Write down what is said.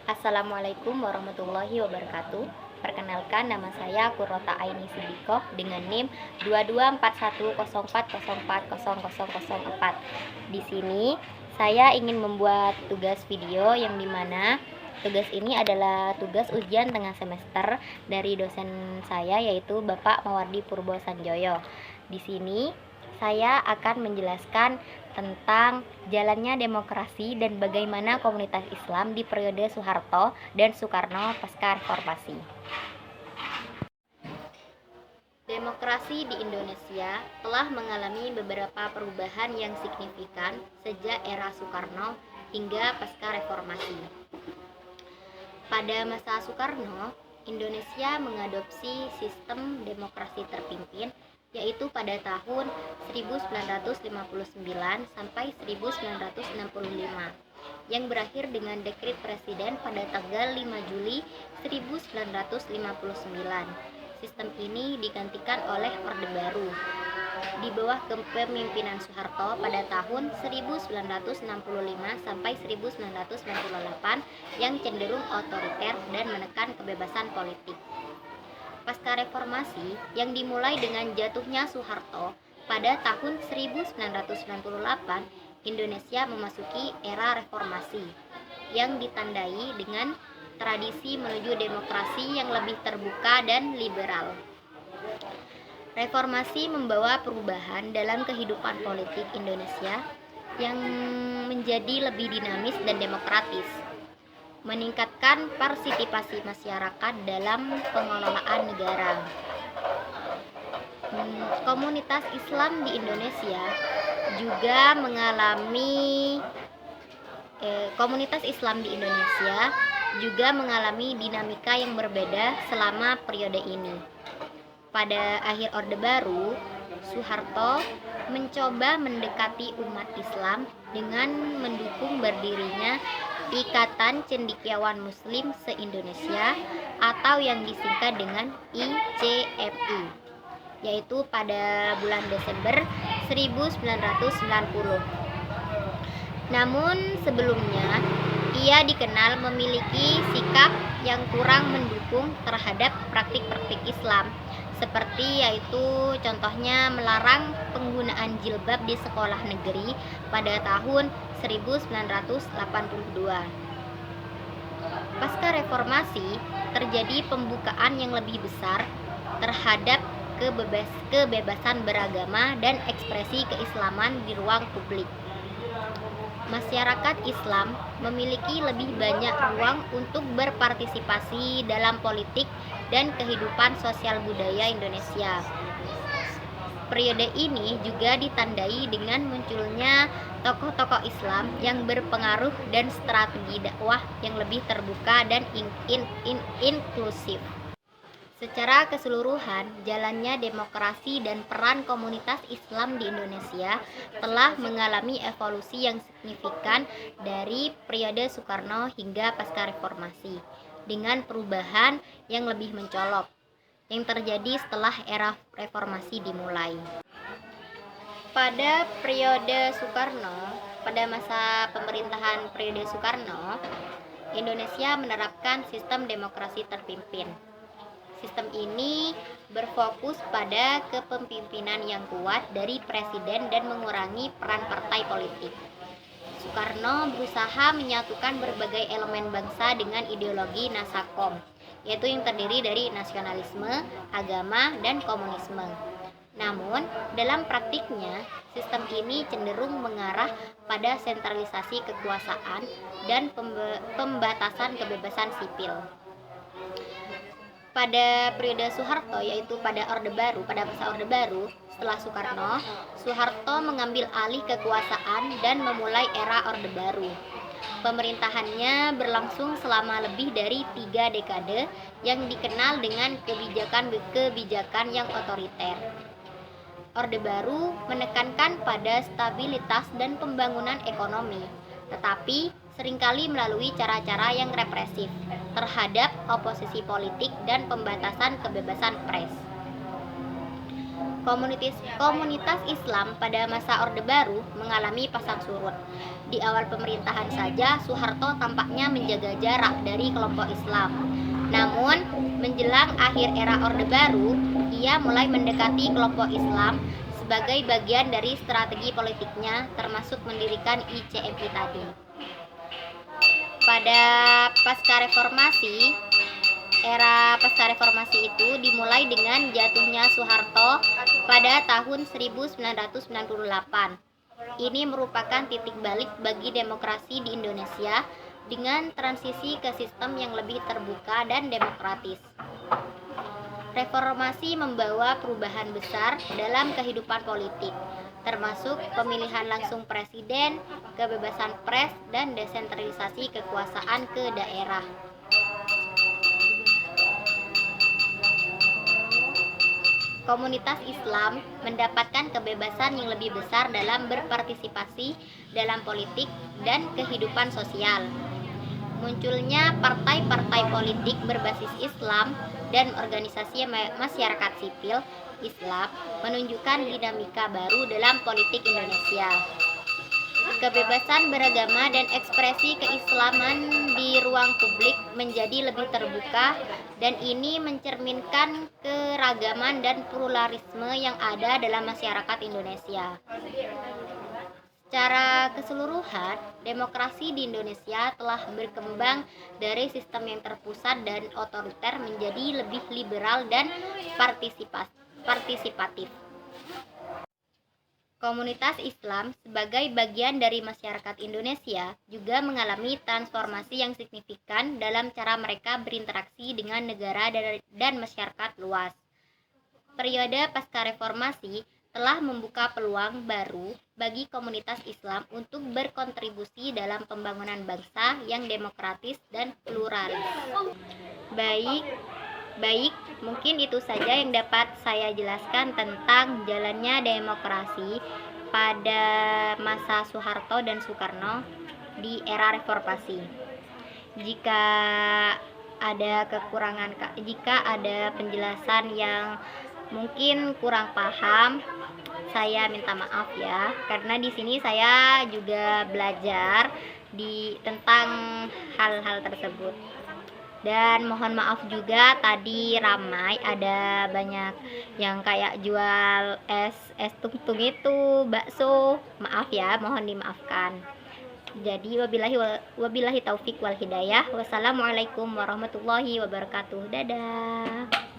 Assalamualaikum warahmatullahi wabarakatuh. Perkenalkan, nama saya Kurrota Aini Sidikoh dengan NIM 224104040004. Di sini saya ingin membuat tugas video yang dimana tugas ini adalah tugas ujian tengah semester dari dosen saya, yaitu Bapak Mawardi Purbo Sanjoyo. Di sini saya akan menjelaskan tentang jalannya demokrasi dan bagaimana komunitas Islam di periode Soeharto dan Soekarno pasca reformasi. Demokrasi di Indonesia telah mengalami beberapa perubahan yang signifikan sejak era Soekarno hingga pasca reformasi. Pada masa Soekarno, Indonesia mengadopsi sistem demokrasi terpimpin, yaitu pada tahun 1959 sampai 1965, yang berakhir dengan dekret presiden pada tanggal 5 Juli 1959. Sistem ini digantikan oleh Orde Baru di bawah kepemimpinan Soeharto pada tahun 1965 sampai 1998 yang cenderung otoriter dan menekan kebebasan politik. Pasca reformasi yang dimulai dengan jatuhnya Soeharto pada tahun 1998, Indonesia memasuki era reformasi yang ditandai dengan tradisi menuju demokrasi yang lebih terbuka dan liberal. Reformasi membawa perubahan dalam kehidupan politik Indonesia yang menjadi lebih dinamis dan demokratis, meningkatkan partisipasi masyarakat dalam pengelolaan negara. Komunitas Islam di Indonesia juga mengalami dinamika yang berbeda selama periode ini. Pada akhir Orde Baru, Soeharto mencoba mendekati umat Islam dengan mendukung berdirinya Ikatan Cendekiawan Muslim se-Indonesia atau yang disingkat dengan ICMI, yaitu pada bulan Desember 1990. Namun sebelumnya, ia dikenal memiliki sikap yang kurang mendukung terhadap praktik-praktik Islam, seperti yaitu contohnya melarang penggunaan jilbab di sekolah negeri pada tahun 1982. Pasca reformasi, terjadi pembukaan yang lebih besar terhadap kebebasan beragama dan ekspresi keislaman di ruang publik. Masyarakat Islam memiliki lebih banyak ruang untuk berpartisipasi dalam politik dan kehidupan sosial budaya Indonesia. Periode ini juga ditandai dengan munculnya tokoh-tokoh Islam yang berpengaruh dan strategi dakwah yang lebih terbuka dan inklusif. Secara keseluruhan, jalannya demokrasi dan peran komunitas Islam di Indonesia telah mengalami evolusi yang signifikan dari periode Soekarno hingga pasca reformasi, dengan perubahan yang lebih mencolok yang terjadi setelah era reformasi dimulai. Pada masa pemerintahan periode Soekarno, Indonesia menerapkan sistem demokrasi terpimpin. Sistem ini berfokus pada kepemimpinan yang kuat dari presiden dan mengurangi peran partai politik. Soekarno berusaha menyatukan berbagai elemen bangsa dengan ideologi Nasakom, yaitu yang terdiri dari nasionalisme, agama, dan komunisme. Namun, dalam praktiknya, sistem ini cenderung mengarah pada sentralisasi kekuasaan dan pembatasan kebebasan sipil. Pada periode Soeharto, yaitu pada masa Orde Baru, setelah Soekarno, Soeharto mengambil alih kekuasaan dan memulai era Orde Baru. Pemerintahannya berlangsung selama lebih dari 3 dekade yang dikenal dengan kebijakan yang otoriter. Orde Baru menekankan pada stabilitas dan pembangunan ekonomi, tetapi seringkali melalui cara-cara yang represif terhadap oposisi politik dan pembatasan kebebasan pers. Komunitas Islam pada masa Orde Baru mengalami pasang surut. Di awal pemerintahan saja, Soeharto tampaknya menjaga jarak dari kelompok Islam. Namun, menjelang akhir era Orde Baru, ia mulai mendekati kelompok Islam sebagai bagian dari strategi politiknya, termasuk mendirikan ICMI tadi. Pada era pasca reformasi itu dimulai dengan jatuhnya Soeharto pada tahun 1998. Ini merupakan titik balik bagi demokrasi di Indonesia dengan transisi ke sistem yang lebih terbuka dan demokratis. Reformasi membawa perubahan besar dalam kehidupan politik, termasuk pemilihan langsung presiden, kebebasan pers, dan desentralisasi kekuasaan ke daerah. Komunitas Islam mendapatkan kebebasan yang lebih besar dalam berpartisipasi dalam politik dan kehidupan sosial. Munculnya partai-partai politik berbasis Islam dan organisasi masyarakat sipil Islam menunjukkan dinamika baru dalam politik Indonesia. Kebebasan beragama dan ekspresi keislaman di ruang publik menjadi lebih terbuka, dan ini mencerminkan keragaman dan pluralisme yang ada dalam masyarakat Indonesia. Secara keseluruhan, demokrasi di Indonesia telah berkembang dari sistem yang terpusat dan otoriter menjadi lebih liberal dan partisipatif. Komunitas Islam sebagai bagian dari masyarakat Indonesia juga mengalami transformasi yang signifikan dalam cara mereka berinteraksi dengan negara dan masyarakat luas. Periode pasca reformasi telah membuka peluang baru bagi komunitas Islam untuk berkontribusi dalam pembangunan bangsa yang demokratis dan pluralis. Baik, mungkin itu saja yang dapat saya jelaskan tentang jalannya demokrasi pada masa Soeharto dan Soekarno di era reformasi. Jika ada penjelasan yang mungkin kurang paham, saya minta maaf ya, karena di sini saya juga belajar tentang hal-hal tersebut. Dan mohon maaf juga tadi ramai, ada banyak yang kayak jual es tungtung itu, bakso. Maaf ya, mohon dimaafkan. Jadi wabillahi taufik wal hidayah. Wassalamualaikum warahmatullahi wabarakatuh. Dadah.